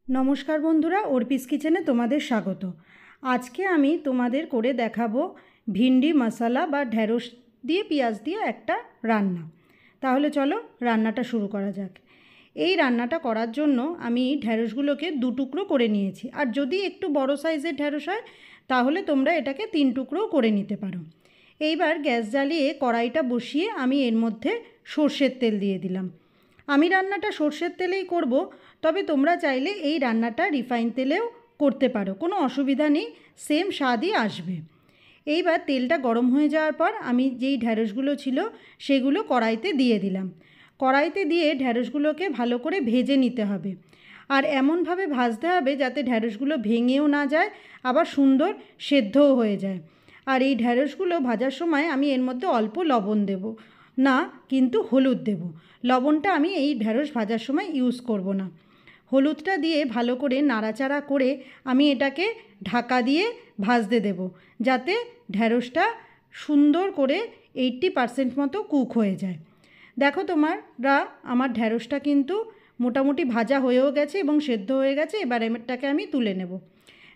নমস্কার বন্ধুরা, অর্পিস কিচেনে তোমাদের স্বাগত। আজকে আমি তোমাদের করে দেখাবো ভিন্ডি মশলা বা ঢেঁড়স দিয়ে পেঁয়াজ দিয়ে একটা রান্না। তাহলে চলো রান্নাটা শুরু করা যাক। এই রান্নাটা করার জন্য আমি ঢেঁড়সগুলোকে দু টুকরো করে নিয়েছি, আর যদি একটু বড় সাইজের ঢেঁড়স হয় তাহলে তোমরা এটাকে 3 টুকরোও করে নিতে পারো। এইবার গ্যাস জ্বালিয়ে কড়াইটা বসিয়ে আমি এর মধ্যে সর্ষের তেল দিয়ে দিলাম। আমি রান্নাটা সর্ষের তেলেই করব, তবে তোমরা চাইলে এই রান্নাটা রিফাইন তেলেও করতে পারো, কোনো অসুবিধা নেই, সেম স্বাদই আসবে। এইবার তেলটা গরম হয়ে যাওয়ার পর আমি যেই ঢেঁড়সগুলো ছিল সেগুলো কড়াইতে দিয়ে দিলাম। কড়াইতে দিয়ে ঢেঁড়সগুলোকে ভালো করে ভেজে নিতে হবে, আর এমনভাবে ভাজতে হবে যাতে ঢেঁড়সগুলো ভেঙেও না যায়, আবার সুন্দর সেদ্ধও হয়ে যায়। আর এই ঢেঁড়সগুলো ভাজার সময় আমি এর মধ্যে অল্প লবণ দেব না, কিন্তু হলুদ দেব। লবণটা আমি এই ঢেঁড়স ভাজার সময় ইউজ করব না। হলুদটা দিয়ে ভালো করে নাড়াচাড়া করে আমি এটাকে ঢাকা দিয়ে ভাজতে দেব, যাতে ঢেঁড়সটা সুন্দর করে 80% মতো কুক হয়ে যায়। দেখো তোমরা, আমার ঢেঁড়সটা কিন্তু মোটামুটি ভাজা হয়েও গেছে এবং সেদ্ধ হয়ে গেছে। এবার এটাকে আমি তুলে নেব।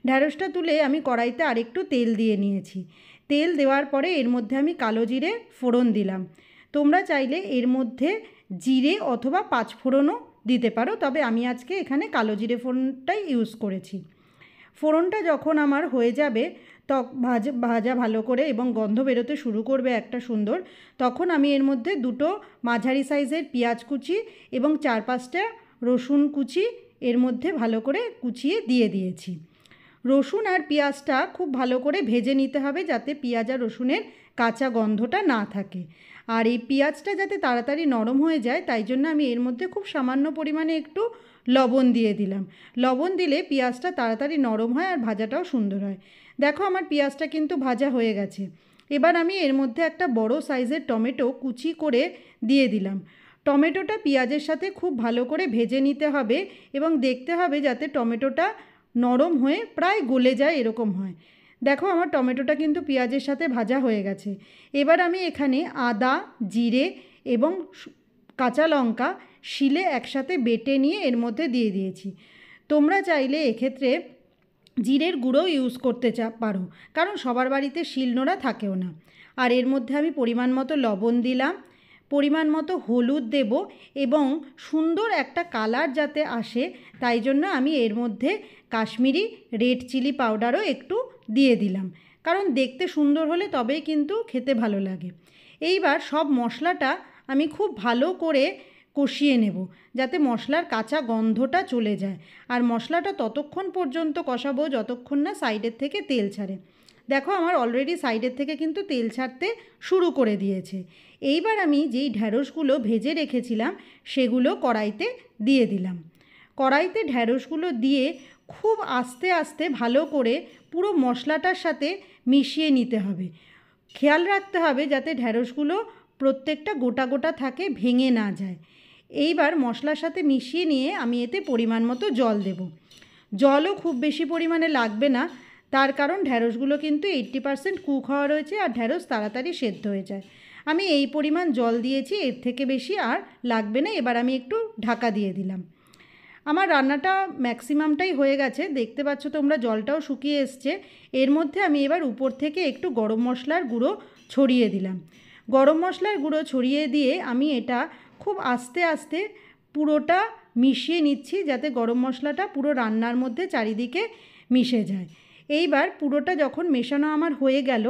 ঢেঁড়সটা তুলে আমি কড়াইতে আরেকটু তেল দিয়ে নিয়েছি। তেল দেওয়ার পরে এর মধ্যে আমি কালো জিরে ফোড়ন দিলাম। তোমরা চাইলে এর মধ্যে জিরে অথবা 5 ফোড়নও দিতে পারো, তবে আমি আজকে এখানে কালো জিরে ফোড়নটাই ইউজ করেছি। ফোড়নটা যখন আমার হয়ে যাবে ভাজা ভালো করে এবং গন্ধ বেরোতে শুরু করবে একটা সুন্দর, তখন আমি এর মধ্যে দুটো মাঝারি সাইজের পেঁয়াজ কুচি এবং 4-5টা রসুন কুচি এর মধ্যে ভালো করে কুচিয়ে দিয়ে দিয়েছি। রসুন আর পেঁয়াজটা খুব ভালো করে ভেজে নিতে হবে, যাতে পেঁয়াজ আর রসুনের কাঁচা গন্ধটা না থাকে। আর এই পেঁয়াজটা যাতে তাড়াতাড়ি নরম হয়ে যায়, তাই জন্য আমি এর মধ্যে খুব সামান্য পরিমাণে একটু লবণ দিয়ে দিলাম। লবণ দিলে পেঁয়াজটা তাড়াতাড়ি নরম হয় আর ভাজাটাও সুন্দর হয়। দেখো আমার পেঁয়াজটা কিন্তু ভাজা হয়ে গেছে। এবার আমি এর মধ্যে একটা বড় সাইজের টমেটো কুচি করে দিয়ে দিলাম। টমেটোটা পেঁয়াজের সাথে খুব ভালো করে ভেজে নিতে হবে এবং দেখতে হবে যাতে টমেটোটা নরম হয়ে প্রায় গলে যায়, এরকম হয়। দেখো আমার টমেটোটা কিন্তু পেঁয়াজের সাথে ভাজা হয়ে গেছে। এবার আমি এখানে আদা, জিরে এবং কাঁচা লঙ্কা শিলে একসাথে বেটে নিয়ে এর মধ্যে দিয়ে দিয়েছি। তোমরা চাইলে এক্ষেত্রে জিরের গুঁড়ো ইউজ করতে পারো, কারণ সবার বাড়িতে শিলনোড়া থাকেও না। আর এর মধ্যে আমি পরিমাণ মতো লবণ দিলাম, পরিমাণ মতো হলুদ দেব, এবং সুন্দর একটা কালার যাতে আসে তাই জন্য আমি এর মধ্যে কাশ্মীরি রেড চিলি পাউডারও একটু দিয়ে দিলাম, কারণ দেখতে সুন্দর হলে তবেই কিন্তু খেতে ভালো লাগে। এইবার সব মশলাটা আমি খুব ভালো করে কষিয়ে নেব, যাতে মশলার কাঁচা গন্ধটা চলে যায়। আর মশলাটা ততক্ষণ পর্যন্ত কষাবো যতক্ষণ না সাইডের থেকে তেল ছাড়ে। দেখো আমার অলরেডি সাইডের থেকে কিন্তু তেল ছাড়তে শুরু করে দিয়েছে। এইবার আমি যেই ঢেঁড়সগুলো ভেজে রেখেছিলাম সেগুলো কড়াইতে দিয়ে দিলাম। কড়াইতে ঢেঁড়সগুলো দিয়ে খুব আস্তে আস্তে ভালো করে পুরো মশলাটার সাথে মিশিয়ে নিতে হবে। খেয়াল রাখতে হবে যাতে ঢেঁড়সগুলো প্রত্যেকটা গোটা গোটা থাকে, ভেঙে না যায়। এইবার মশলার সাথে মিশিয়ে নিয়ে আমি এতে পরিমাণ মতো জল দেব। জলও খুব বেশি পরিমাণে লাগবে না, তার কারণ ঢেঁড়সগুলো কিন্তু 80% কুক হওয়া রয়েছে আর ঢেঁড়স তাড়াতাড়ি সেদ্ধ হয়ে যায়। আমি এই পরিমাণ জল দিয়েছি, এর থেকে বেশি আর লাগবে না। এবার আমি একটু ঢাকা দিয়ে দিলাম। আমার রান্নাটা ম্যাক্সিমামটাই হয়ে গেছে, দেখতে পাচ্ছ তোমরা জলটাও শুকিয়ে এসছে। এর মধ্যে আমি এবার উপর থেকে একটু গরম মশলার গুঁড়ো ছড়িয়ে দিলাম। গরম মশলার গুঁড়ো ছড়িয়ে দিয়ে আমি এটা খুব আস্তে আস্তে পুরোটা মিশিয়ে নিচ্ছি, যাতে গরম মশলাটা পুরো রান্নার মধ্যে চারিদিকে মিশে যায়। এইবার পুরোটা যখন মেশানো আমার হয়ে গেল,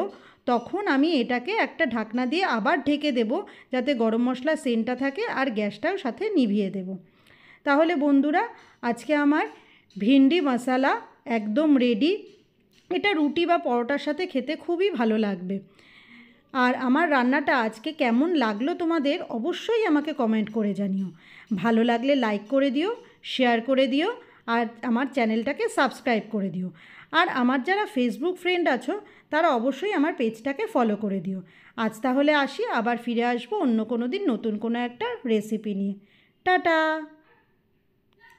তখন আমি এটাকে একটা ঢাকনা দিয়ে আবার ঢেকে দেব, যাতে গরম মশলার সেন্টটা থাকে, আর গ্যাসটাও সাথে নিভিয়ে দেব। তাহলে বন্ধুরা, আজকে আমার ভিন্ডি মশলা একদম রেডি। এটা রুটি বা পরোটার সাথে খেতে খুবই ভালো লাগবে। আর আমার রান্নাটা আজকে কেমন লাগলো তোমাদের অবশ্যই আমাকে কমেন্ট করে জানিও। ভালো লাগলে লাইক করে দিও, শেয়ার করে দিও, আর আমার চ্যানেলটাকে সাবস্ক্রাইব করে দিও। আর আমার যারা ফেসবুক ফ্রেন্ড আছো তারা অবশ্যই আমার পেজটাকে ফলো করে দিও। আজ তাহলে আসি, আবার ফিরে আসবো অন্য কোনো দিন নতুন কোনো একটা রেসিপি নিয়ে। টাটা।